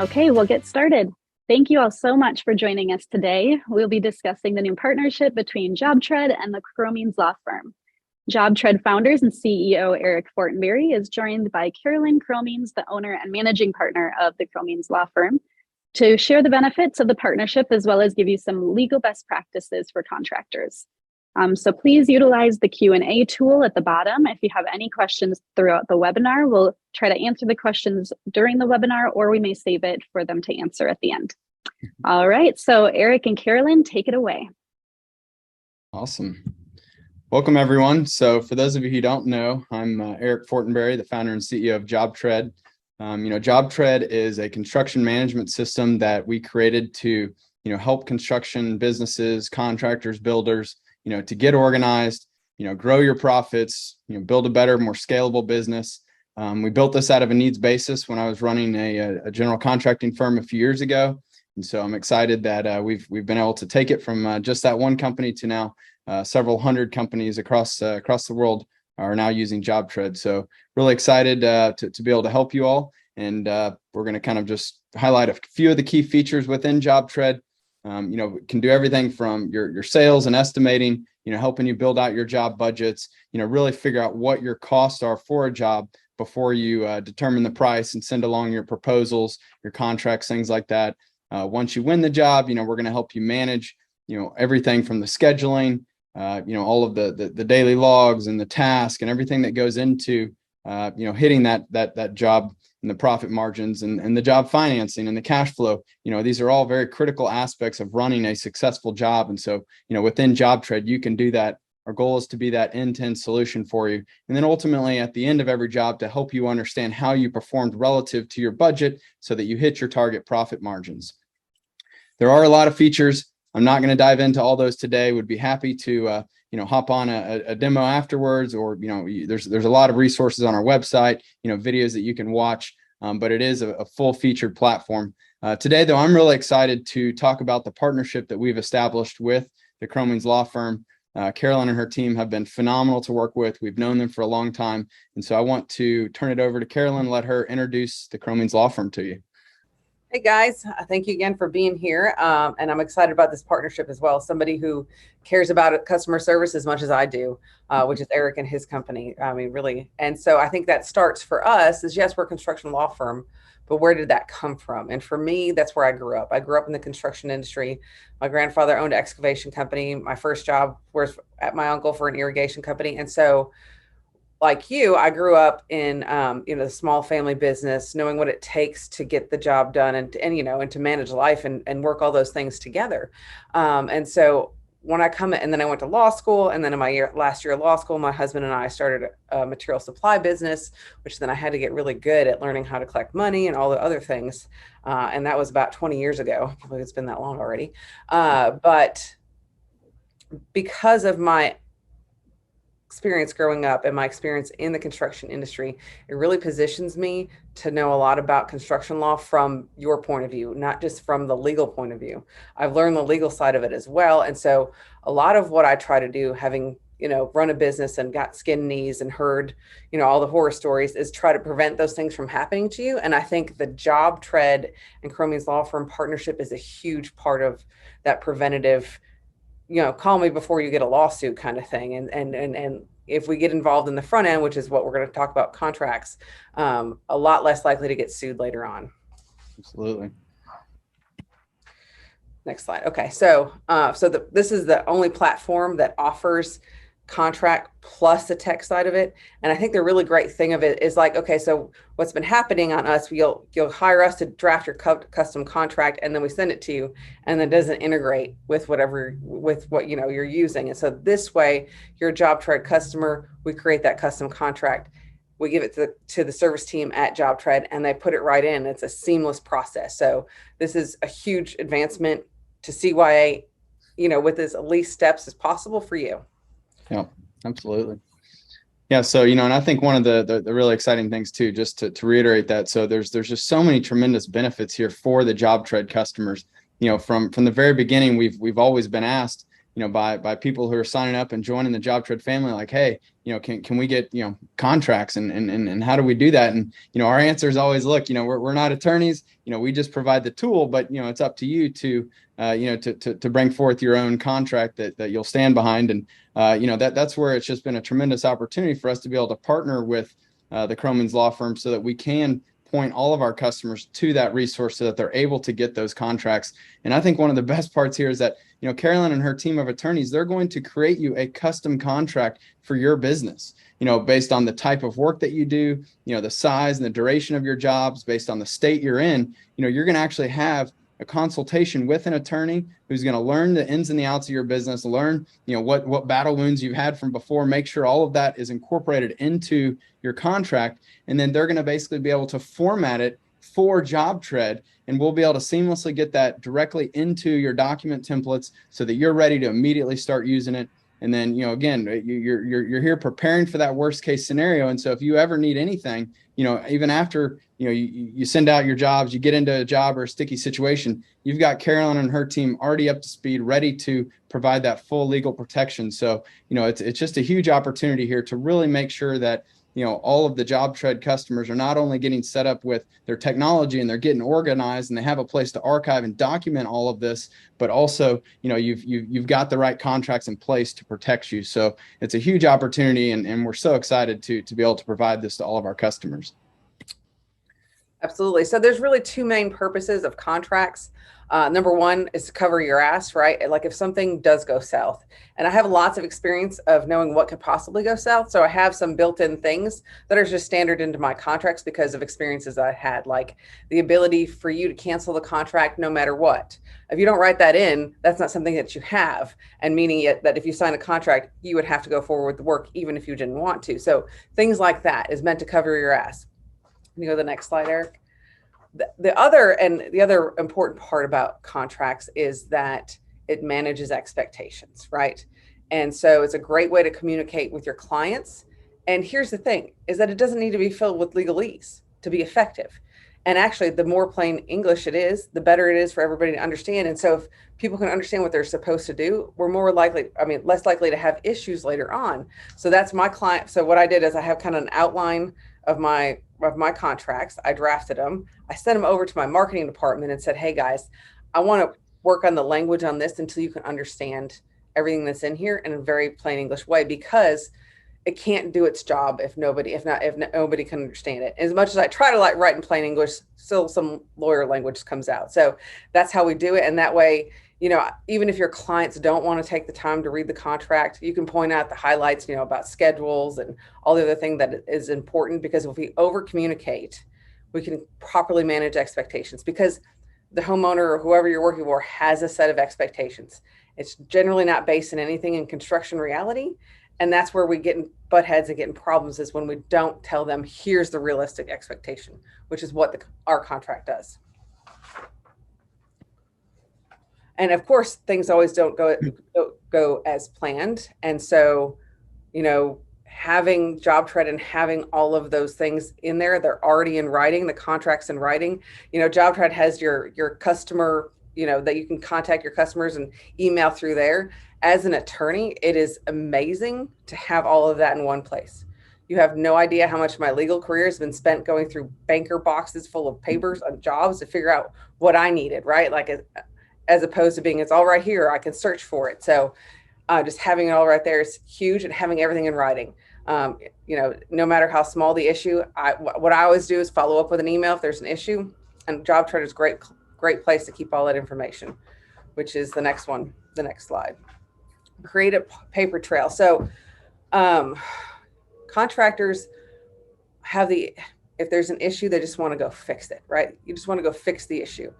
Okay, we'll get started. Thank you all so much for joining us today. We'll be discussing the new partnership between JobTread and the Cromeens Law Firm. JobTread founders and CEO Eric Fortenberry is joined by Carolyn Cromeens, the owner and managing partner of the Cromeens Law Firm, to share the benefits of the partnership as well as give you some legal best practices for contractors. So please utilize the Q&A tool at the bottom. If you have any questions throughout the webinar, we'll try to answer the questions during the webinar, or we may save it for them to answer at the end. All right, so Eric and Carolyn, take it away. Awesome. Welcome, everyone. So for those of you who don't know, I'm Eric Fortenberry, the founder and CEO of JobTread. JobTread is a construction management system that we created to, help construction businesses, contractors, builders, to get organized, grow your profits, build a better, more scalable business. We built this out of a needs basis when I was running a general contracting firm a few years ago. And so I'm excited that we've been able to take it from just that one company to now several hundred companies across the world are now using JobTread. So really excited to be able to help you all. And we're going to kind of just highlight a few of the key features within JobTread. Can do everything from your sales and estimating, helping you build out your job budgets, really figure out what your costs are for a job before you determine the price and send along your proposals, your contracts, things like that. Once you win the job, we're going to help you manage, everything from the scheduling, all of the daily logs and the task and everything that goes into, hitting that job and the profit margins and the job financing and the cash flow. These are all very critical aspects of running a successful job. And so, within JobTread, you can do that. Our goal is to be that end-to-end solution for you. And then ultimately at the end of every job to help you understand how you performed relative to your budget so that you hit your target profit margins. There are a lot of features. I'm not going to dive into all those today. Would be happy to, hop on a demo afterwards, or, there's a lot of resources on our website, videos that you can watch, but it is a full featured platform. Today, though, I'm really excited to talk about the partnership that we've established with the Cromeens Law Firm. Carolyn and her team have been phenomenal to work with. We've known them for a long time. And so I want to turn it over to Carolyn, let her introduce the Cromeens Law Firm to you. Hey guys, thank you again for being here. And I'm excited about this partnership as well. Somebody who cares about customer service as much as I do, which is Eric and his company. I mean, really. And so I think that starts for us is, yes, we're a construction law firm, but where did that come from? And for me, that's where I grew up. I grew up in the construction industry. My grandfather owned an excavation company. My first job was at my uncle for an irrigation company. And so like you, I grew up in, the small family business, knowing what it takes to get the job done and to manage life and work all those things together. And so when I come in, and then I went to law school, and then in my last year of law school, my husband and I started a material supply business, which then I had to get really good at learning how to collect money and all the other things. And that was about 20 years ago. Probably it's been that long already. But because of my experience growing up and my experience in the construction industry, it really positions me to know a lot about construction law from your point of view, not just from the legal point of view. I've learned the legal side of it as well. And so a lot of what I try to do, having, run a business and got skin knees and heard, all the horror stories, is try to prevent those things from happening to you. And I think the JobTread and Cromeens Law Firm partnership is a huge part of that preventative, call me before you get a lawsuit kind of thing. And if we get involved in the front end, which is what we're going to talk about, contracts, a lot less likely to get sued later on. Absolutely. Next slide. Okay. So, this is the only platform that offers contract plus the tech side of it. And I think the really great thing of it is like, okay, so what's been happening on us, you'll hire us to draft your custom contract, and then we send it to you, and then it doesn't integrate with what you're using. And so this way, you're a JobTread customer, we create that custom contract, we give it to the service team at JobTread, and they put it right in. It's a seamless process. So this is a huge advancement to CYA, with as least steps as possible for you. Yeah, absolutely. Yeah. So, and I think one of the really exciting things too, just to reiterate that. So there's just so many tremendous benefits here for the JobTread customers. From the very beginning, we've always been asked, by people who are signing up and joining the JobTread family, like, hey, can we get, contracts and how do we do that? And, our answer is always, look, we're not attorneys, we just provide the tool, but, it's up to you to, to bring forth your own contract that you'll stand behind. And, that's where it's just been a tremendous opportunity for us to be able to partner with the Cromeens Law Firm so that we can point all of our customers to that resource so that they're able to get those contracts. And I think one of the best parts here is that, Carolyn and her team of attorneys, they're going to create you a custom contract for your business, based on the type of work that you do, the size and the duration of your jobs, based on the state you're in. You're going to actually have a consultation with an attorney who's going to learn the ins and the outs of your business, learn, what battle wounds you've had from before, make sure all of that is incorporated into your contract. And then they're going to basically be able to format it for JobTread, and we'll be able to seamlessly get that directly into your document templates so that you're ready to immediately start using it. And then, again, you're here preparing for that worst case scenario. And so if you ever need anything, even after, you send out your jobs, you get into a job or a sticky situation, you've got Carolyn and her team already up to speed, ready to provide that full legal protection. So, it's just a huge opportunity here to really make sure that, all of the JobTread customers are not only getting set up with their technology and they're getting organized and they have a place to archive and document all of this, but also, you've got the right contracts in place to protect you. So it's a huge opportunity, and we're so excited to be able to provide this to all of our customers. Absolutely. So there's really two main purposes of contracts. Number one is to cover your ass, right? Like if something does go south, and I have lots of experience of knowing what could possibly go south. So I have some built-in things that are just standard into my contracts because of experiences I had, like the ability for you to cancel the contract no matter what. If you don't write that in, that's not something that you have, and meaning it that if you sign a contract, you would have to go forward with the work even if you didn't want to. So things like that is meant to cover your ass. Can you go to the next slide, Eric? The other important part about contracts is that it manages expectations, right? And so it's a great way to communicate with your clients. And here's the thing, is that it doesn't need to be filled with legalese to be effective. And actually, the more plain English it is, the better it is for everybody to understand. And so if people can understand what they're supposed to do, we're less likely to have issues later on. So that's my client. So what I did is I have kind of an outline of my contracts. I drafted them. I sent them over to my marketing department and said, hey guys, I want to work on the language on this until you can understand everything that's in here in a very plain English way, because it can't do its job if nobody can understand it. As much as I try to write in plain English, still some lawyer language comes out. So that's how we do it. And that way, even if your clients don't want to take the time to read the contract, you can point out the highlights, about schedules and all the other thing that is important, because if we over communicate, we can properly manage expectations, because the homeowner or whoever you're working for has a set of expectations. It's generally not based in anything in construction reality. And that's where we get in butt heads and get in problems, is when we don't tell them, here's the realistic expectation, which is what our contract does. And of course, things always don't go as planned. And so, having JobTread and having all of those things in there, they're already in writing, the contracts in writing. JobTread has your customer, that you can contact your customers and email through there. As an attorney, it is amazing to have all of that in one place. You have no idea how much my legal career has been spent going through banker boxes full of papers on jobs to figure out what I needed, right? Like as opposed to being, it's all right here, I can search for it. So just having it all right there is huge, and having everything in writing. No matter how small the issue, what I always do is follow up with an email if there's an issue, and JobTread is a great place to keep all that information, which is the next slide. Create a paper trail. So contractors if there's an issue, they just want to go fix it, right? You just want to go fix the issue.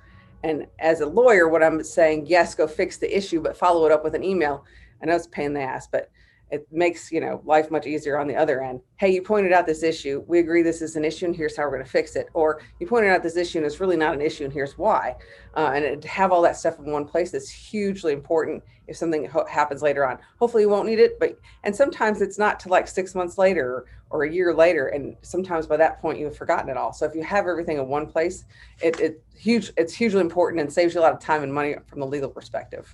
And as a lawyer, what I'm saying, yes, go fix the issue, but follow it up with an email. I know it's a pain in the ass, but it makes life much easier on the other end. Hey, you pointed out this issue. We agree this is an issue, and here's how we're going to fix it. Or you pointed out this issue and it's really not an issue, and here's why. And to have all that stuff in one place is hugely important if something happens later on. Hopefully you won't need it, and sometimes it's not till like 6 months later or a year later, and sometimes by that point you've forgotten it all. So if you have everything in one place, it's hugely important and saves you a lot of time and money from the legal perspective.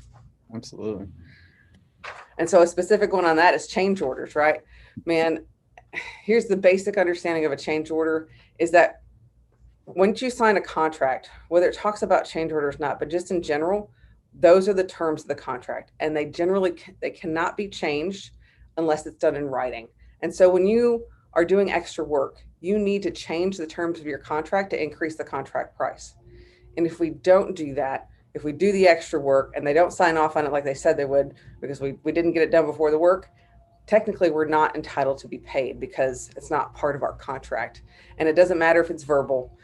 Absolutely. And so a specific one on that is change orders, right? Man, here's the basic understanding of a change order is that once you sign a contract, whether it talks about change orders or not, but just in general, those are the terms of the contract, and they cannot be changed unless it's done in writing. And so when you are doing extra work, you need to change the terms of your contract to increase the contract price. And if we don't do that, if we do the extra work and they don't sign off on it like they said they would, because we didn't get it done before the work, technically we're not entitled to be paid because it's not part of our contract. And it doesn't matter if it's verbal.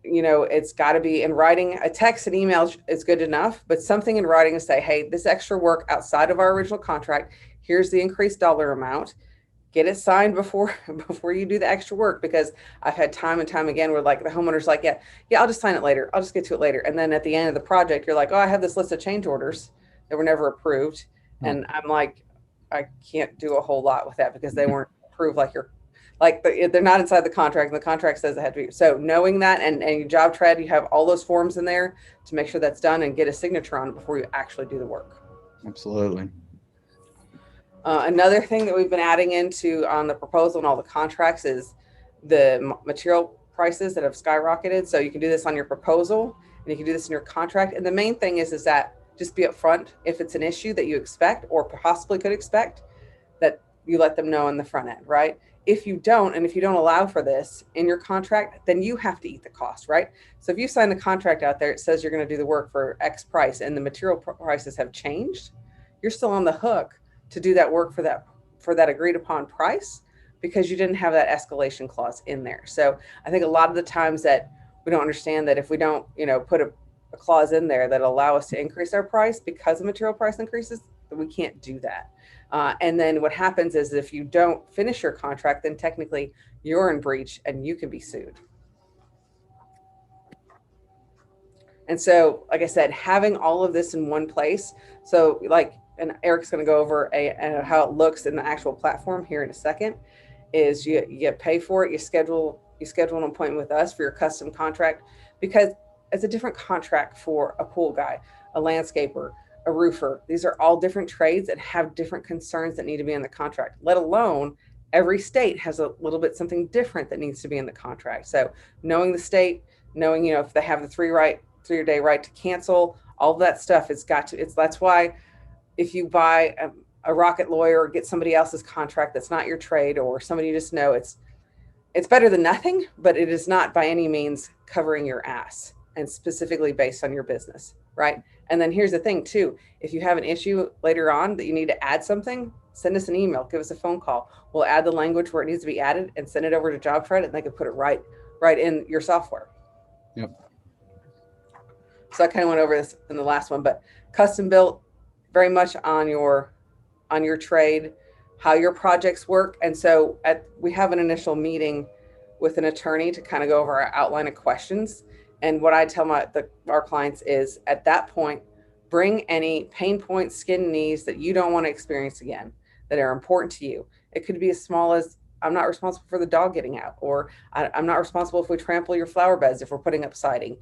It's got to be in writing. A text and email is good enough, but something in writing to say, hey, this extra work outside of our original contract, here's the increased dollar amount. Get it signed before you do the extra work, because I've had time and time again where like the homeowner's like, yeah, I'll just sign it later. I'll just get to it later. And then at the end of the project, you're like, oh, I have this list of change orders that were never approved. And I'm like, I can't do a whole lot with that because they weren't approved they're not inside the contract, and the contract says it had to be. So knowing that and your JobTread, you have all those forms in there to make sure that's done and get a signature on it before you actually do the work. Absolutely. Another thing that we've been adding into on the proposal and all the contracts is the material prices that have skyrocketed. So you can do this on your proposal and you can do this in your contract. And the main thing is that just be upfront if it's an issue that you expect or possibly could expect, that you let them know in the front end, right? If you don't, and if you don't allow for this in your contract, then you have to eat the cost, right? So if you sign the contract out there, it says you're going to do the work for X price and the material prices have changed, you're still on the hook to do that work for that agreed upon price because you didn't have that escalation clause in there. So I think a lot of the times that we don't understand that if we don't, put a clause in there that allow us to increase our price because of material price increases, that we can't do that. And then what happens is if you don't finish your contract, then technically you're in breach and you can be sued. And so, like I said, having all of this in one place. So and Eric's going to go over how it looks in the actual platform here in a second, is you pay for it. You schedule an appointment with us for your custom contract, because it's a different contract for a pool guy, a landscaper, a roofer. These are all different trades and have different concerns that need to be in the contract, let alone every state has a little bit something different that needs to be in the contract. So knowing the state, knowing, if they have the 3-day right to cancel, all of that stuff that's why if you buy a Rocket Lawyer or get somebody else's contract that's not your trade or somebody you just know, it's better than nothing, but it is not by any means covering your ass, and specifically based on your business, right? And then here's the thing too, if you have an issue later on that you need to add something, send us an email, give us a phone call. We'll add the language where it needs to be added and send it over to JobTread, and they can put it right in your software. Yep. So I kind of went over this in the last one, but custom built very much on your trade, how your projects work. And so we have an initial meeting with an attorney to kind of go over our outline of questions. And what I tell our clients is, at that point, bring any pain points, skin knees that you don't want to experience again, that are important to you. It could be as small as, I'm not responsible for the dog getting out, or I'm not responsible if we trample your flower beds if we're putting up siding.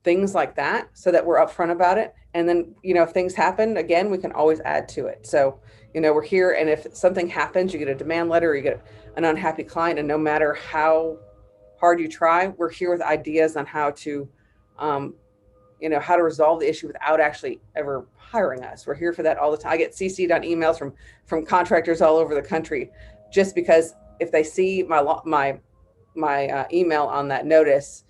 Things like that, so that we're upfront about it. And then, if things happen again, we can always add to it. So, we're here, and if something happens, you get a demand letter, or you get an unhappy client, and no matter how hard you try, we're here with ideas on how to, how to resolve the issue without actually ever hiring us. We're here for that all the time. I get CC'd on emails from contractors all over the country, just because if they see my email on that notice,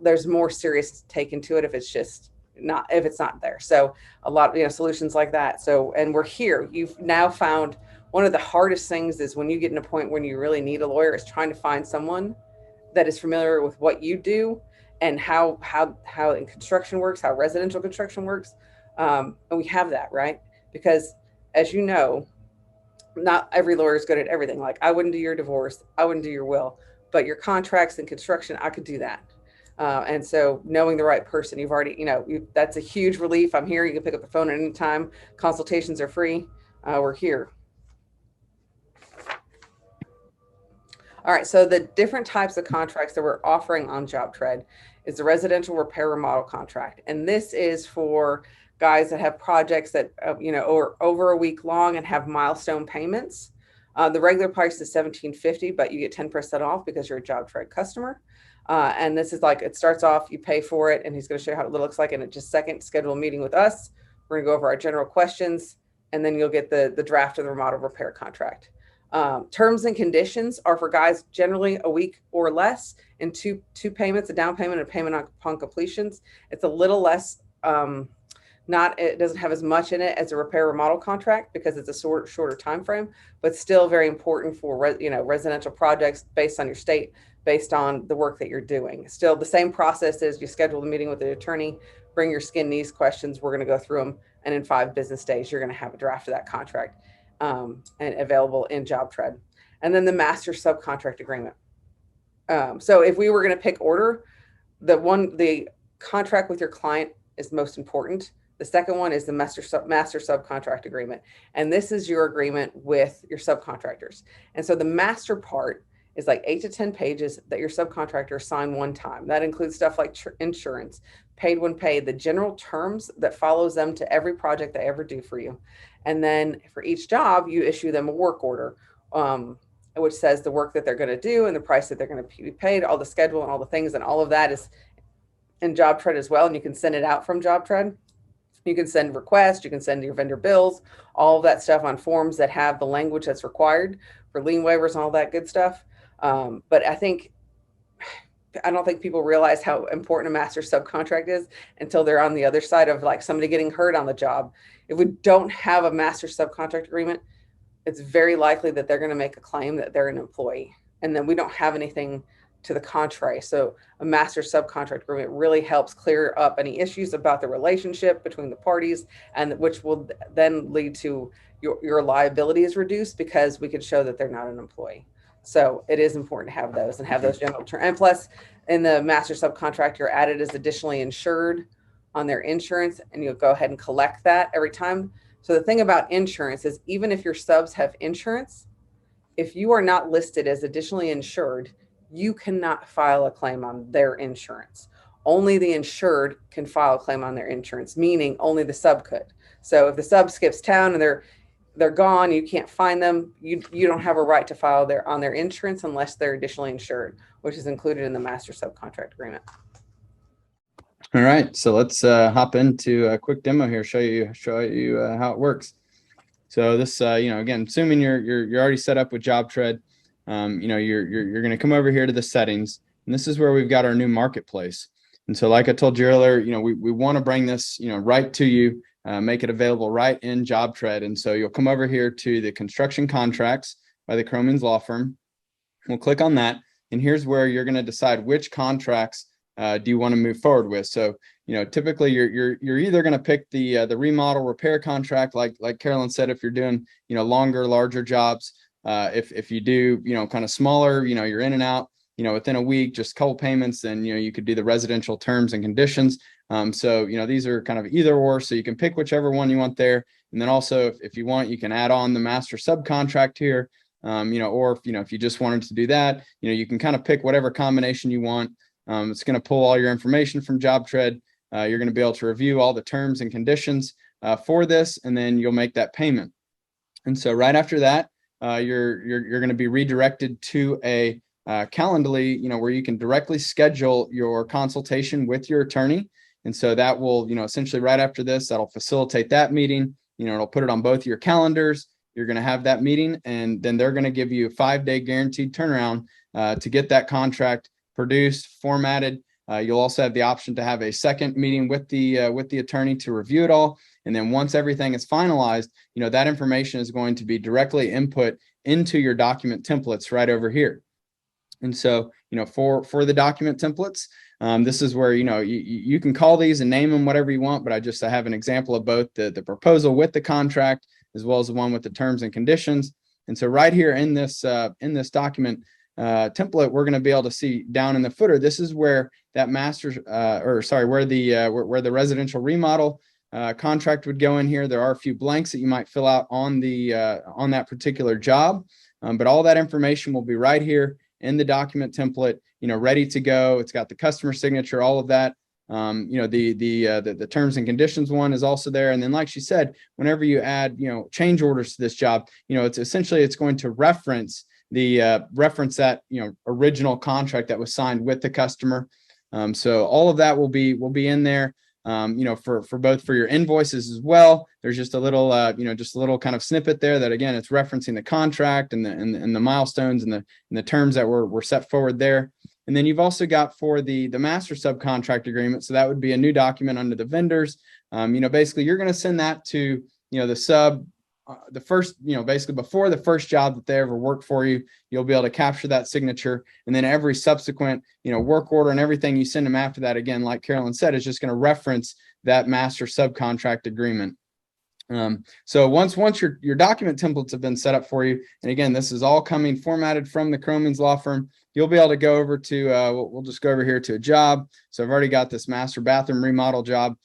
there's more serious taken to it if it's not there. So a lot of solutions like that. So, and we're here. You've now found one of the hardest things is when you get in a point when you really need a lawyer, is trying to find someone that is familiar with what you do and how in construction works, how residential construction works. And we have that, right? Because as you know, not every lawyer is good at everything. Like, I wouldn't do your divorce, I wouldn't do your will, but your contracts and construction, I could do that. And so knowing the right person, you've already, that's a huge relief. I'm here. You can pick up the phone at any time. Consultations are free. We're here. All right. So the different types of contracts that we're offering on JobTread is the residential repair remodel contract. And this is for guys that have projects that, are over a week long and have milestone payments. The regular price is $17.50, but you get 10% off because you're a JobTread customer. And this is like, it starts off, you pay for it, and he's going to show you how it looks like in just a second. Schedule a meeting with us. We're going to go over our general questions, and then you'll get the draft of the remodel repair contract. Terms and conditions are for guys generally a week or less, and two payments, a down payment and a payment upon completions. It's a little less, it doesn't have as much in it as a repair remodel contract because it's a shorter time frame, but still very important for residential projects based on your state, based on the work that you're doing. Still the same process is you schedule the meeting with the attorney, bring your skin knees questions, we're going to go through them, and in 5 business days you're going to have a draft of that contract and available in JobTread. And then the master subcontract agreement. So if we were going to pick order, the contract with your client is most important. The second one is the master subcontract agreement. And this is your agreement with your subcontractors. And so the master part is like 8 to 10 pages that your subcontractor sign one time. That includes stuff like insurance, paid when paid, the general terms that follows them to every project they ever do for you. And then for each job, you issue them a work order, which says the work that they're going to do and the price that they're going to be paid, all the schedule and all the things. And all of that is in JobTread as well. And you can send it out from JobTread. You can send requests, you can send your vendor bills, all of that stuff on forms that have the language that's required for lien waivers and all that good stuff. But I don't think people realize how important a master subcontract is until they're on the other side of like somebody getting hurt on the job. If we don't have a master subcontract agreement, it's very likely that they're going to make a claim that they're an employee. And then we don't have anything to the contrary. So a master subcontract agreement really helps clear up any issues about the relationship between the parties, and which will then lead to your liability is reduced because we can show that they're not an employee. So it is important to have those and have those general terms. And plus, in the master subcontract, you're added as additionally insured on their insurance, and you'll go ahead and collect that every time. So the thing about insurance is even if your subs have insurance, if you are not listed as additionally insured, you cannot file a claim on their insurance. Only the insured can file a claim on their insurance, meaning only the sub could. So if the sub skips town and they're gone, you can't find them, you don't have a right to file on their insurance unless they're additionally insured, which is included in the master subcontract agreement. All right, so let's hop into a quick demo here, show you how it works. So this, again, assuming you're already set up with JobTread, you're going to come over here to the settings, and this is where we've got our new marketplace. And so, like I told you earlier, we want to bring this, right to you, make it available right in JobTread. And so you'll come over here to the construction contracts by the Cromeens Law Firm. We'll click on that, and here's where you're going to decide which contracts do you want to move forward with. So, typically you're either going to pick the remodel repair contract, like Carolyn said, if you're doing, longer, larger jobs. If you do, kind of smaller, you're in and out, within a week, just a couple payments, then, you could do the residential terms and conditions. So, these are kind of either or, so you can pick whichever one you want there. And then also, if you want, you can add on the master subcontract here, or if you just wanted to do that, you can kind of pick whatever combination you want. It's going to pull all your information from JobTread. You're going to be able to review all the terms and conditions for this, and then you'll make that payment. And so right after that, you're going to be redirected to a Calendly, where you can directly schedule your consultation with your attorney. And so that will, essentially right after this, that'll facilitate that meeting. It'll put it on both your calendars. You're going to have that meeting, and then they're going to give you a 5-day guaranteed turnaround to get that contract produced, formatted. You'll also have the option to have a second meeting with the attorney to review it all. And then once everything is finalized, that information is going to be directly input into your document templates right over here. And so, for the document templates, this is where, you can call these and name them whatever you want, but I have an example of both the proposal with the contract as well as the one with the terms and conditions. And so right here in this document template, we're going to be able to see down in the footer, this is where that where the residential remodel contract would go in here. There are a few blanks that you might fill out on that particular job, but all that information will be right here in the document template, ready to go. It's got the customer signature, all of that The terms and conditions one is also there. And then, like she said, whenever you add, change orders to this job, it's going to reference that, original contract that was signed with the customer. So all of that will be in there. For both for your invoices as well. There's just a little, kind of snippet there that, again, it's referencing the contract and the milestones and the terms that were set forward there. And then you've also got for the master subcontract agreement. So that would be a new document under the vendors. Basically you're going to send that to, the sub, the first, basically before the first job that they ever worked for you, you'll be able to capture that signature. And then every subsequent, work order and everything you send them after that, again, like Carolyn said, is just going to reference that master subcontract agreement. So once your document templates have been set up for you, and again, this is all coming formatted from the Cromeens Law Firm, you'll be able to go over to, we'll just go over here to a job. So I've already got this master bathroom remodel job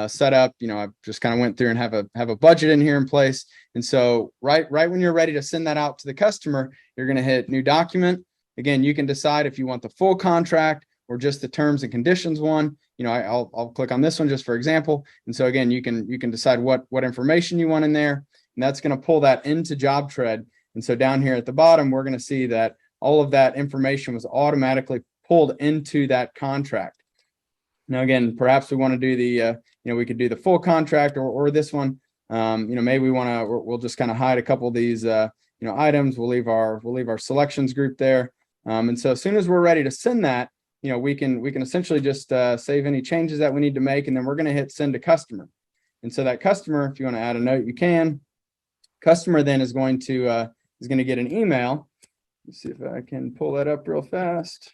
set up. I just kind of went through and have a budget in here in place. And so right when you're ready to send that out to the customer, you're going to hit new document. Again, you can decide if you want the full contract or just the terms and conditions one. I'll click on this one just for example. And so again, you can decide what information you want in there, and that's going to pull that into JobTread. And so down here at the bottom, we're going to see that all of that information was automatically pulled into that contract. Now, again, perhaps we want to do we could do the full contract or this one. Maybe we'll just kind of hide a couple of these, items. We'll leave our selections group there. And so as soon as we're ready to send that, we can essentially just save any changes that we need to make, and then we're going to hit send to customer. And so that customer, if you want to add a note, you can. Customer then is going to get an email. Let's see if I can pull that up real fast.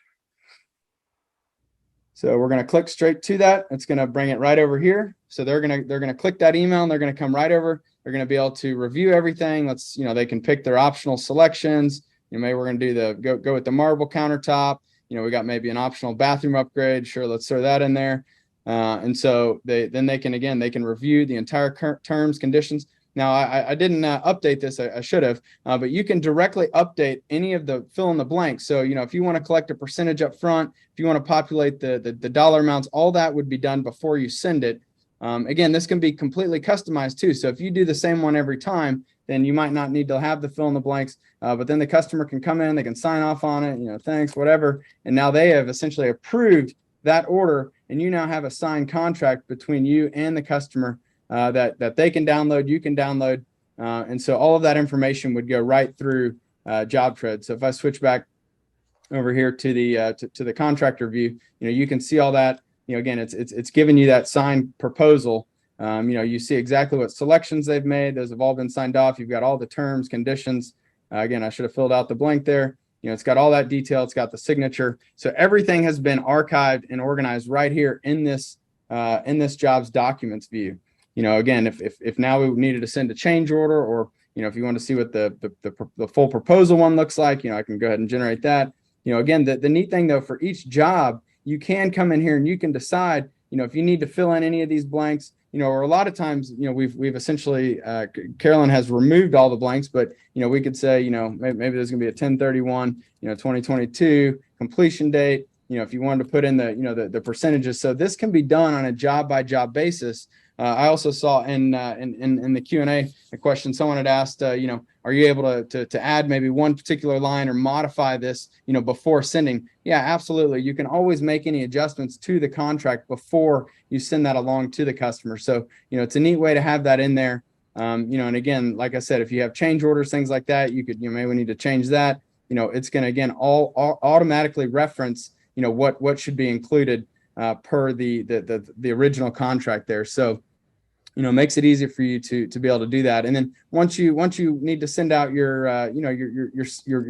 So we're going to click straight to that. It's going to bring it right over here. So they're going to click that email, and they're going to come right over. They're going to be able to review everything. They can pick their optional selections. Maybe we're going to do go with the marble countertop. We got maybe an optional bathroom upgrade. Sure, let's throw that in there. And so they can review the entire terms, conditions. Now, I didn't update this. I should have, but you can directly update any of the fill in the blanks. So, if you want to collect a percentage up front, if you want to populate the dollar amounts, all that would be done before you send it. Again, this can be completely customized too. So if you do the same one every time, then you might not need to have the fill in the blanks, but then the customer can come in, they can sign off on it, thanks, whatever. And now they have essentially approved that order, and you now have a signed contract between you and the customer that they can download, you can download. And so all of that information would go right through JobTread. So if I switch back over here to the contractor view, you can see all that. Again, it's giving you that signed proposal. You see exactly what selections they've made. Those have all been signed off. You've got all the terms, conditions. Again, I should have filled out the blank there. It's got all that detail. It's got the signature. So everything has been archived and organized right here in this jobs documents view. Again, if now we needed to send a change order, or if you want to see what the full proposal one looks like, I can go ahead and generate that. Again, the neat thing though, for each job, you can come in here and you can decide, if you need to fill in any of these blanks, or a lot of times, we've essentially, Carolyn has removed all the blanks, but, we could say, maybe there's going to be a 1031, 2022 completion date, if you wanted to put in the percentages. So this can be done on a job by job basis. I also saw in the Q&A a question someone had asked, are you able to add maybe one particular line or modify this, before sending? Yeah, absolutely. You can always make any adjustments to the contract before you send that along to the customer. So, it's a neat way to have that in there. And again, like I said, if you have change orders, things like that, you could, maybe we need to change that. It's going to, again, all automatically reference, what should be included per the original contract there. So, makes it easier for you to be able to do that. And then once you need to send out your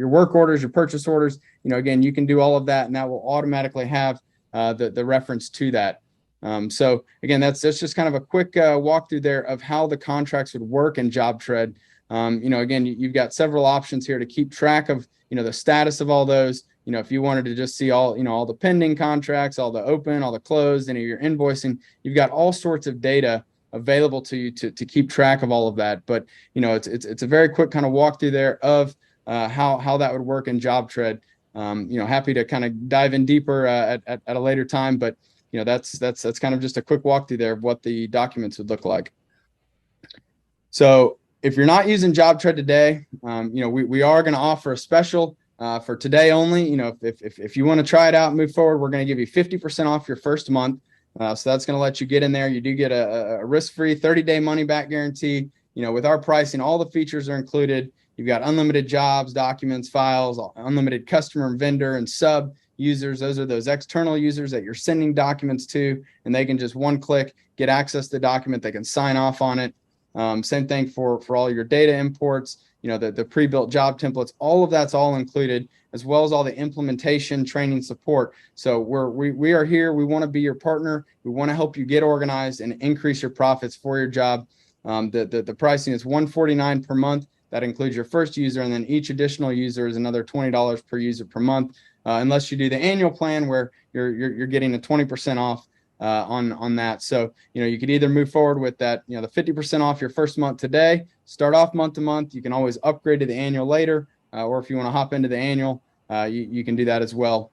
work orders, your purchase orders, again, you can do all of that, and that will automatically have the reference to that. So again, that's just kind of a quick walkthrough there of how the contracts would work in JobTread. Again, you've got several options here to keep track of, the status of all those. If you wanted to just see all the pending contracts, all the open, all the closed, any of your invoicing, you've got all sorts of data available to you to keep track of all of that. But it's a very quick kind of walkthrough there of how that would work in JobTread. Happy to kind of dive in deeper at a later time, but that's kind of just a quick walkthrough there of what the documents would look like. So if you're not using JobTread today, we are going to offer a special for today only. If you want to try it out and move forward, we're going to give you 50% off your first month. So that's going to let you get in there. You do get a risk-free 30-day money-back guarantee. With our pricing, all the features are included. You've got unlimited jobs, documents, files, unlimited customer and vendor and sub users. Those are those external users that you're sending documents to, and they can just one click get access to the document. They can sign off on it. Same thing for all your data imports, the pre-built job templates, all of that's all included, as well as all the implementation, training, support. So we are here. We want to be your partner. We want to help you get organized and increase your profits for your job. The pricing is $149 per month. That includes your first user, and then each additional user is another $20 per user per month, unless you do the annual plan where you're getting a 20% off on that. So, you could either move forward with that, the 50% off your first month today, start off month to month. You can always upgrade to the annual later, or if you want to hop into the annual, you can do that as well.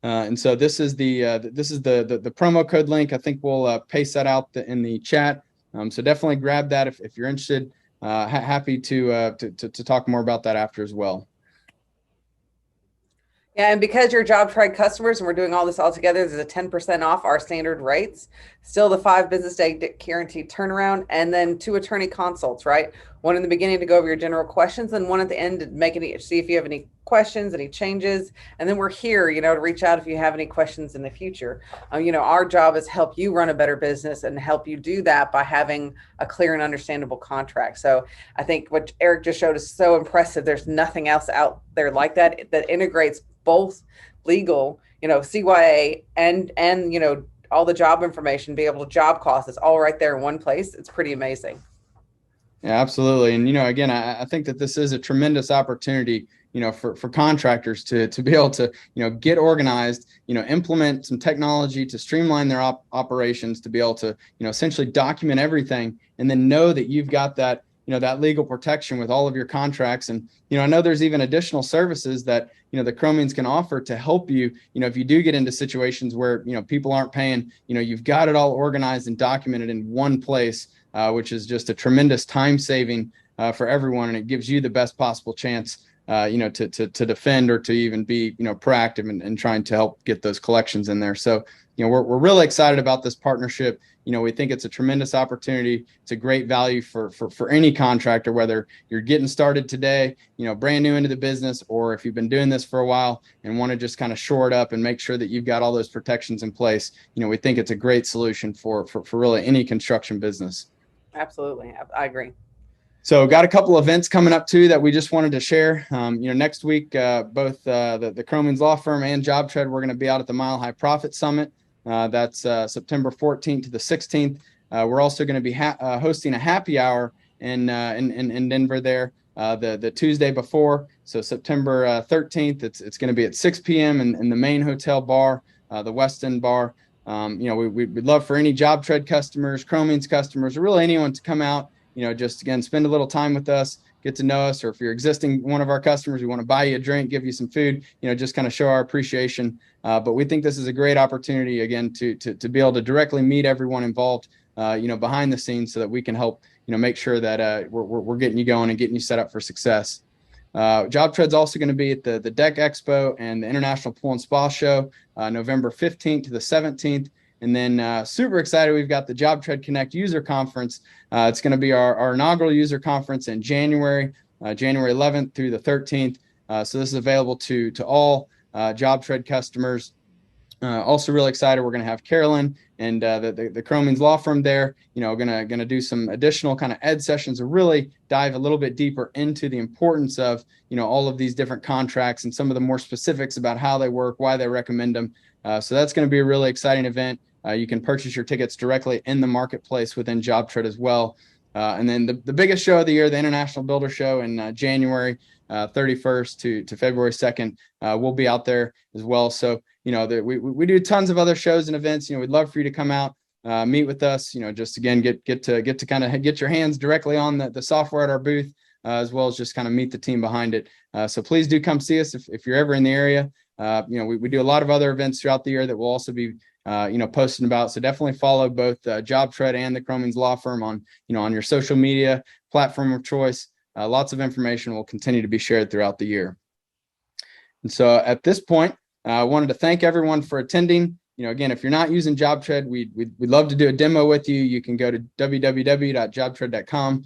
And so this is the promo code link. I think we'll paste that out in the chat. So definitely grab that if you're interested. Happy to talk more about that after as well. Yeah, and because you're JobTread customers and we're doing all this all together, there's a 10% off our standard rates. Still the 5 business day guaranteed turnaround, and then 2 attorney consults, right? One in the beginning to go over your general questions, and one at the end to see if you have any questions, any changes, and then we're here, to reach out if you have any questions in the future. Our job is help you run a better business and help you do that by having a clear and understandable contract. So I think what Eric just showed is so impressive. There's nothing else out there like that integrates both legal, CYA and all the job information, be able to job costs. It's all right there in one place. It's pretty amazing. Yeah, absolutely. And, again, I think that this is a tremendous opportunity, for contractors to be able to, get organized, implement some technology to streamline their operations, to be able to, essentially document everything, and then know that you've got that, that legal protection with all of your contracts. And, I know there's even additional services that, the Cromeens can offer to help you, if you do get into situations where, people aren't paying, you've got it all organized and documented in one place, which is just a tremendous time saving for everyone. And it gives you the best possible chance, to defend or to even be, proactive and trying to help get those collections in there. So, we're really excited about this partnership. We think it's a tremendous opportunity. It's a great value for any contractor, whether you're getting started today, brand new into the business, or if you've been doing this for a while and want to just kind of shore it up and make sure that you've got all those protections in place. We think it's a great solution for really any construction business. Absolutely. I agree. So got a couple events coming up too that we just wanted to share. Next week, both the Cromeens Law Firm and JobTread, we're going to be out at the Mile High Profit Summit. That's September 14th to the 16th. We're also going to be hosting a happy hour in Denver there the Tuesday before. So September 13th, it's going to be at 6 p.m. in the main hotel bar, the West End Bar. We'd love for any JobTread customers, Cromeens customers, or really anyone to come out. Just again, spend a little time with us, get to know us, or if you're existing one of our customers, we want to buy you a drink, give you some food, just kind of show our appreciation. But we think this is a great opportunity, again, to be able to directly meet everyone involved, behind the scenes, so that we can help, make sure that we're getting you going and getting you set up for success. JobTread's also going to be at the Deck Expo and the International Pool and Spa Show, November 15th to the 17th. And then super excited, we've got the JobTread Connect User Conference. It's going to be our inaugural user conference in January 11th through the 13th. So this is available to all JobTread customers. Also really excited, we're going to have Carolyn and the Cromeens Law Firm there, going to do some additional kind of ed sessions to really dive a little bit deeper into the importance of, all of these different contracts and some of the more specifics about how they work, why they recommend them. So that's going to be a really exciting event. You can purchase your tickets directly in the marketplace within JobTread as well. And then the biggest show of the year, the International Builder Show in January 31st to February 2nd, we'll be out there as well. So, we do tons of other shows and events. We'd love for you to come out, meet with us, just again, get to kind of get your hands directly on the software at our booth, as well as just kind of meet the team behind it. So please do come see us if you're ever in the area. We do a lot of other events throughout the year that we'll also be posting about. So definitely follow both JobTread and the Cromeens Law Firm on, on your social media platform of choice. Lots of information will continue to be shared throughout the year. And so at this point, I wanted to thank everyone for attending. Again, if you're not using JobTread, we'd love to do a demo with you. You can go to www.jobtread.com.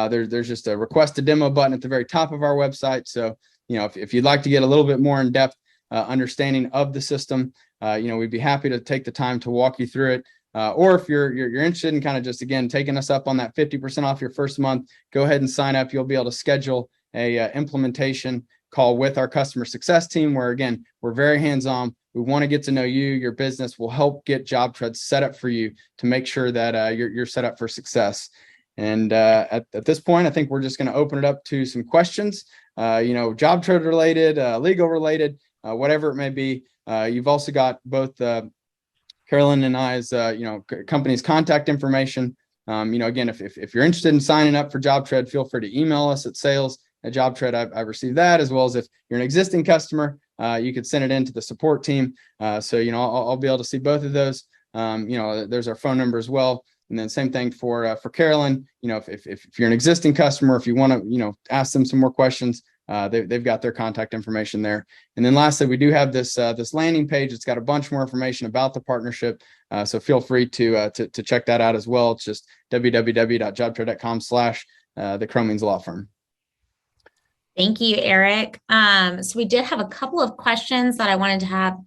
There's just a request a demo button at the very top of our website. So, if you'd like to get a little bit more in-depth understanding of the system, we'd be happy to take the time to walk you through it. Or if you're interested in kind of just, again, taking us up on that 50% off your first month, go ahead and sign up. You'll be able to schedule a implementation call with our customer success team, where, again, we're very hands-on. We want to get to know you, your business. We'll help get JobTread set up for you to make sure that you're set up for success. And at this point, I think we're just going to open it up to some questions, JobTread related, legal related, whatever it may be. You've also got both Carolyn and I's, company's contact information. Again, if you're interested in signing up for JobTread, feel free to email us at sales@JobTread. I've received that, as well as if you're an existing customer, you could send it in to the support team. So, I'll be able to see both of those. There's our phone number as well. And then same thing for Carolyn. If you're an existing customer, if you want to, ask them some more questions, they've got their contact information there. And then lastly, we do have this landing page. It's got a bunch more information about the partnership. So feel free to check that out as well. It's just www.jobtread.com/the Cromeens Law Firm. Thank you, Eric. So we did have a couple of questions that I wanted to have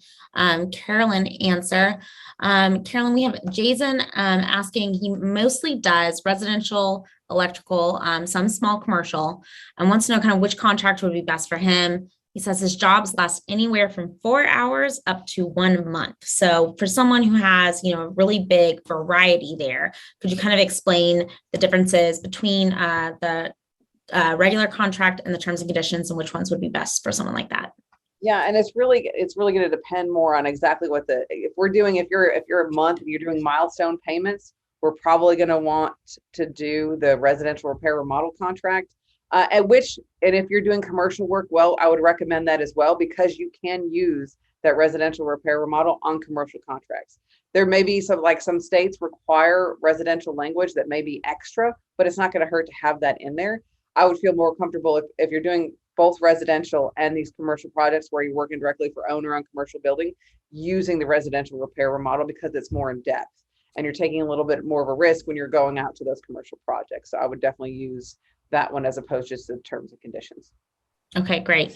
Carolyn answer. Carolyn, we have Jason asking, he mostly does residential, electrical, some small commercial, and wants to know kind of which contract would be best for him. He says his jobs last anywhere from 4 hours up to 1 month. So for someone who has, a really big variety there, could you kind of explain the differences between the regular contract and the terms and conditions, and which ones would be best for someone like that? Yeah, and it's really going to depend more on exactly what if you're a month and you're doing milestone payments, we're probably going to want to do the residential repair remodel contract. And if you're doing commercial work, well, I would recommend that as well, because you can use that residential repair remodel on commercial contracts. There may be some states require residential language that may be extra, but it's not going to hurt to have that in there. I would feel more comfortable if you're doing both residential and these commercial projects where you're working directly for owner on commercial building, using the residential repair remodel, because it's more in depth and you're taking a little bit more of a risk when you're going out to those commercial projects. So I would definitely use that one as opposed to the terms and conditions. Okay, great.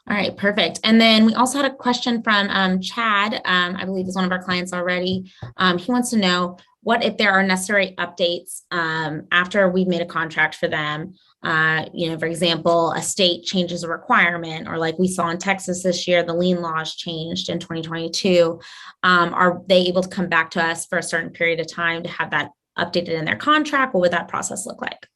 All right, perfect. And then we also had a question from Chad, I believe is one of our clients already. He wants to know what if there are necessary updates after we've made a contract for them. For example, a state changes a requirement, or like we saw in Texas this year, the lien laws changed in 2022. Are they able to come back to us for a certain period of time to have that updated in their contract? What would that process look like?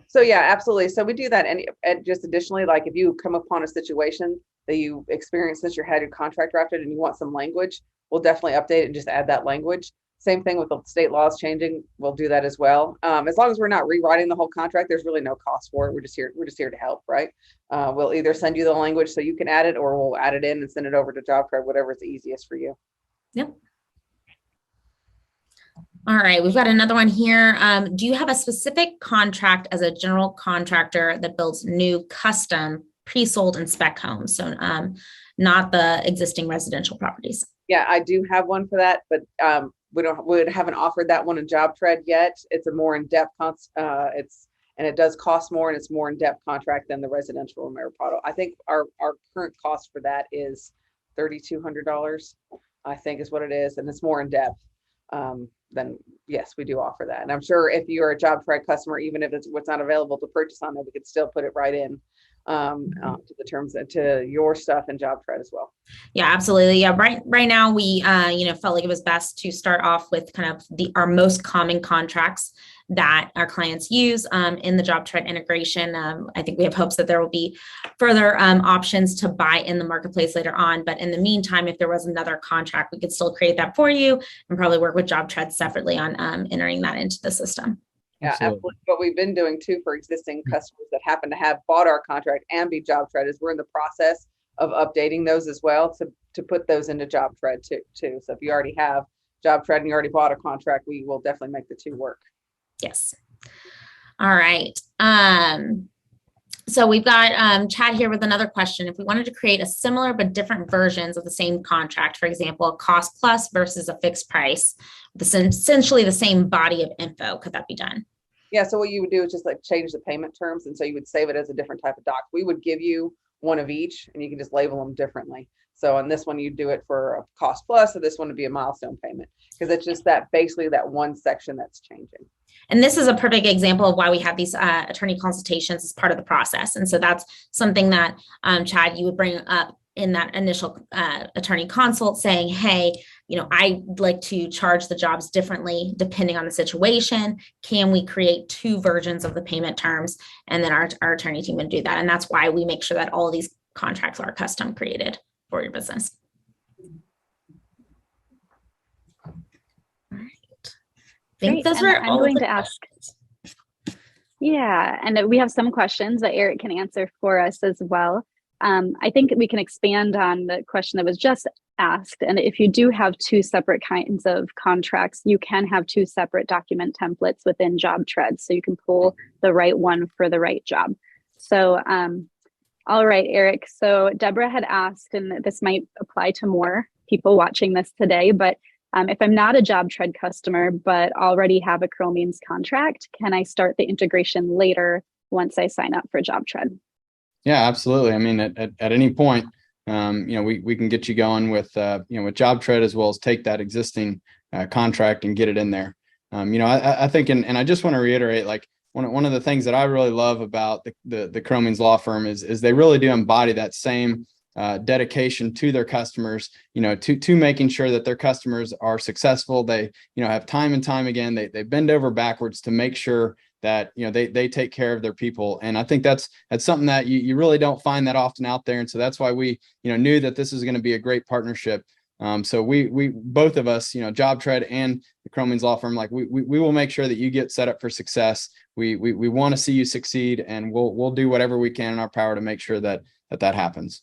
So yeah, absolutely. So we do that. And just additionally, like if you come upon a situation that you experienced since you had your contract drafted and you want some language, we'll definitely update it and just add that language. Same thing with the state laws changing. We'll do that as well. As long as we're not rewriting the whole contract, there's really no cost for it. We're just here to help, right? We'll either send you the language so you can add it, or we'll add it in and send it over to JobTread, whatever is easiest for you. Yep. All right, we've got another one here. Do you have a specific contract as a general contractor that builds new custom pre-sold and spec homes? So not the existing residential properties. Yeah, I do have one for that, but we haven't offered that one in JobTread yet. It's a more in-depth and it does cost more, and it's more in-depth contract than the residential repair remodel. I think our current cost for that is $3,200, I think is what it is, and it's more in depth. Then yes, we do offer that. And I'm sure if you're a JobTread customer, even if it's what's not available to purchase on it, we could still put it right in to the terms to your stuff in JobTread as well. Yeah, absolutely. Yeah, right now we felt like it was best to start off with kind of our most common contracts that our clients use in the JobTread integration. I think we have hopes that there will be further options to buy in the marketplace later on. But in the meantime, if there was another contract, we could still create that for you and probably work with JobTread separately on entering that into the system. Yeah, absolutely. What we've been doing too for existing customers that happen to have bought our contract and be JobTread is we're in the process of updating those as well to put those into JobTread too. So if you already have JobTread and you already bought a contract, we will definitely make the two work. Yes. All right. So we've got Chad here with another question. If we wanted to create a similar but different versions of the same contract, for example, a cost plus versus a fixed price, with essentially the same body of info, could that be done? Yeah, so what you would do is just like change the payment terms. And so you would save it as a different type of doc. We would give you one of each and you can just label them differently. So on this one, you do it for a cost plus, so this one would be a milestone payment, because it's just that basically that one section that's changing. And this is a perfect example of why we have these attorney consultations as part of the process. And so that's something that Chad, you would bring up in that initial attorney consult, saying, hey, I'd like to charge the jobs differently depending on the situation. Can we create two versions of the payment terms? And then our attorney team would do that. And that's why we make sure that all of these contracts are custom created for your business. Great. And I'm going to ask. Yeah, and we have some questions that Eric can answer for us as well. I think we can expand on the question that was just asked. And if you do have two separate kinds of contracts, you can have two separate document templates within JobTread, so you can pull the right one for the right job. So, all right, Eric. So Deborah had asked, and this might apply to more people watching this today, but if I'm not a JobTread customer, but already have a Cromeens contract, can I start the integration later once I sign up for JobTread? Yeah, absolutely. I mean, at any point, we can get you going with, with JobTread, as well as take that existing contract and get it in there. I think, and I just want to reiterate, like one of the things that I really love about the Cromeens Law Firm is they really do embody that same dedication to their customers, to making sure that their customers are successful. They, have time and time again, they bend over backwards to make sure that, they take care of their people. And I think that's something that you really don't find that often out there. And so that's why we, knew that this is going to be a great partnership. So we both of us, JobTread and the Cromeens Law Firm, like we will make sure that you get set up for success. We want to see you succeed, and we'll do whatever we can in our power to make sure that happens.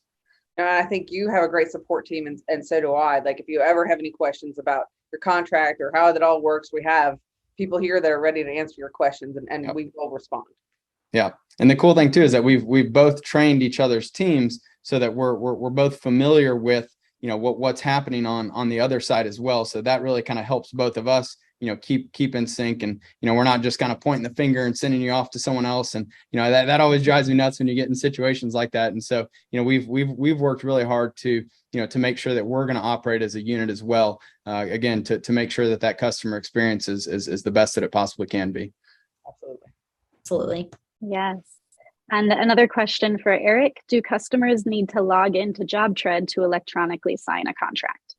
I think you have a great support team, and so do I. Like, if you ever have any questions about your contract or how that all works, we have people here that are ready to answer your questions, and yep. We will respond. Yeah, and the cool thing too is that we've both trained each other's teams so that we're both familiar with what's happening on the other side as well. So that really kind of helps both of us keep in sync, and we're not just kind of pointing the finger and sending you off to someone else. And that always drives me nuts when you get in situations like that. And so we've worked really hard to to make sure that we're going to operate as a unit as well, again to make sure that customer experience is the best that it possibly can be. Absolutely. Yes. And another question for Eric: do customers need to log into JobTread to electronically sign a contract?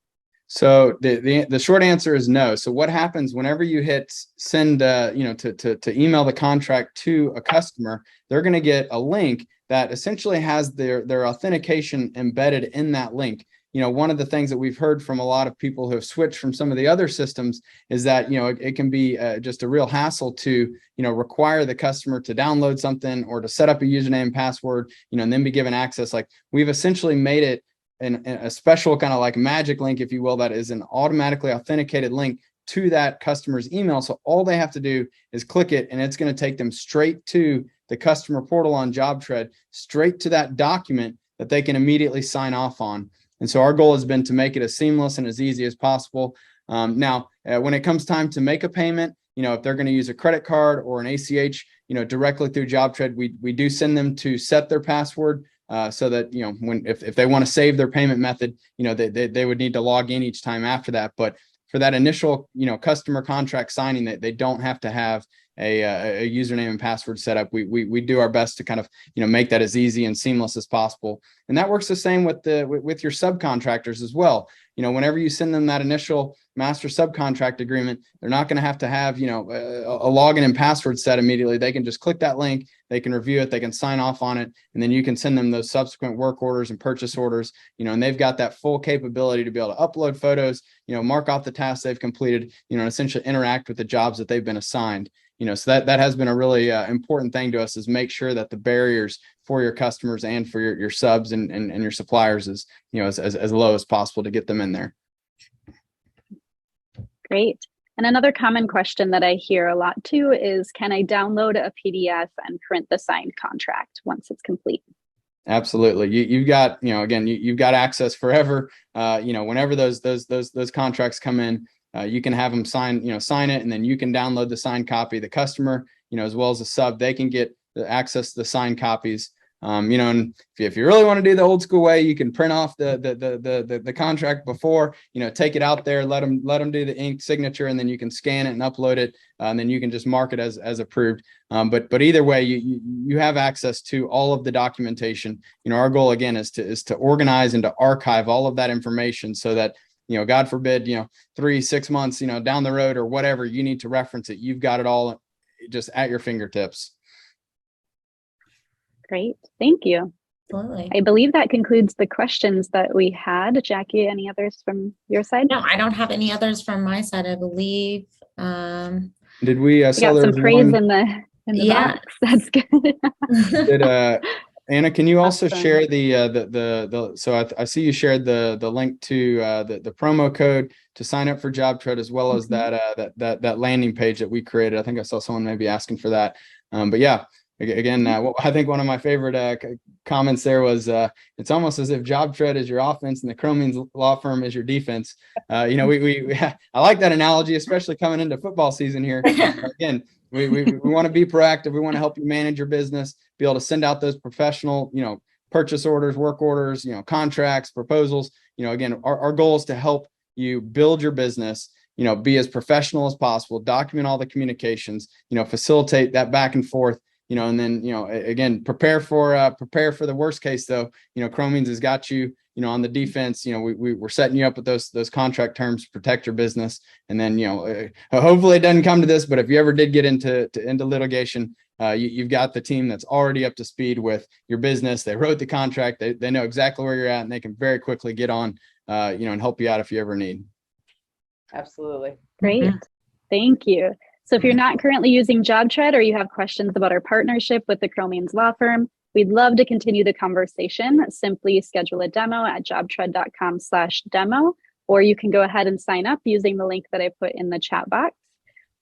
So the short answer is no. So what happens whenever you hit send, to email the contract to a customer, they're going to get a link that essentially has their authentication embedded in that link. One of the things that we've heard from a lot of people who have switched from some of the other systems is that, it can be just a real hassle to, require the customer to download something or to set up a username and password, and then be given access. Like, we've essentially made it and a special kind of like magic link, if you will, that is an automatically authenticated link to that customer's email. So all they have to do is click it, and it's going to take them straight to the customer portal on JobTread, straight to that document that they can immediately sign off on. And so our goal has been to make it as seamless and as easy as possible. Now, when it comes time to make a payment, if they're going to use a credit card or an ACH, directly through JobTread, we do send them to set their password. So that, if they want to save their payment method, they would need to log in each time after that. But for that initial, customer contract signing, that they don't have to have a username and password set up. We do our best to kind of, make that as easy and seamless as possible. And that works the same with your subcontractors as well. Whenever you send them that initial master subcontract agreement, they're not going to have, a login and password set immediately. They can just click that link, they can review it, they can sign off on it, and then you can send them those subsequent work orders and purchase orders, and they've got that full capability to be able to upload photos, mark off the tasks they've completed, and essentially interact with the jobs that they've been assigned. So that has been a really important thing to us, is make sure that the barriers for your customers and for your subs and your suppliers is, as low as possible to get them in there. Great. And another common question that I hear a lot too is, can I download a PDF and print the signed contract once it's complete? Absolutely. You've got, again, you've got access forever. Whenever those contracts come in, you can have them sign it, and then you can download the signed copy. The customer, as well as the sub, they can get the access to the signed copies. And if you really want to do the old school way, you can print off the contract before, take it out there, let them do the ink signature, and then you can scan it and upload it, and then you can just mark it as approved. But either way, you have access to all of the documentation. Our goal again is to organize and to archive all of that information so that, God forbid, 3-6 months, down the road or whatever, you need to reference it. You've got it all just at your fingertips. Great. Thank you. Absolutely. I believe that concludes the questions that we had. Jackie, any others from your side? No, I don't have any others from my side, I believe. Did we got some praise in the box. That's good. Did Anna, can you also Awesome. share so I see you shared the link to the promo code to sign up for JobTread, as well as that landing page that we created. I think I saw someone maybe asking for that. But yeah, again, I think one of my favorite comments there was, it's almost as if JobTread is your offense and the Cromeens Law Firm is your defense. I like that analogy, especially coming into football season here. Again, we want to be proactive. We want to help you manage your business, be able to send out those professional, purchase orders, work orders, contracts, proposals. Again, our goal is to help you build your business, be as professional as possible, document all the communications, facilitate that back and forth. And then, again, prepare for the worst case, though. Cromeens has got you, on the defense. We're setting you up with those contract terms to protect your business. And then, hopefully it doesn't come to this, but if you ever did get into litigation, you've got the team that's already up to speed with your business. They wrote the contract. They know exactly where you're at, and they can very quickly get on, and help you out if you ever need. Absolutely. Great. Thank you. So if you're not currently using JobTread, or you have questions about our partnership with the Cromeens Law Firm, we'd love to continue the conversation. Simply schedule a demo at jobtread.com/demo, or you can go ahead and sign up using the link that I put in the chat box.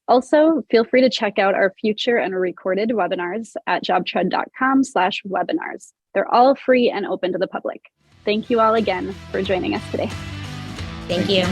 Also, feel free to check out our future and recorded webinars at jobtread.com/webinars. They're all free and open to the public. Thank you all again for joining us today. Thank you.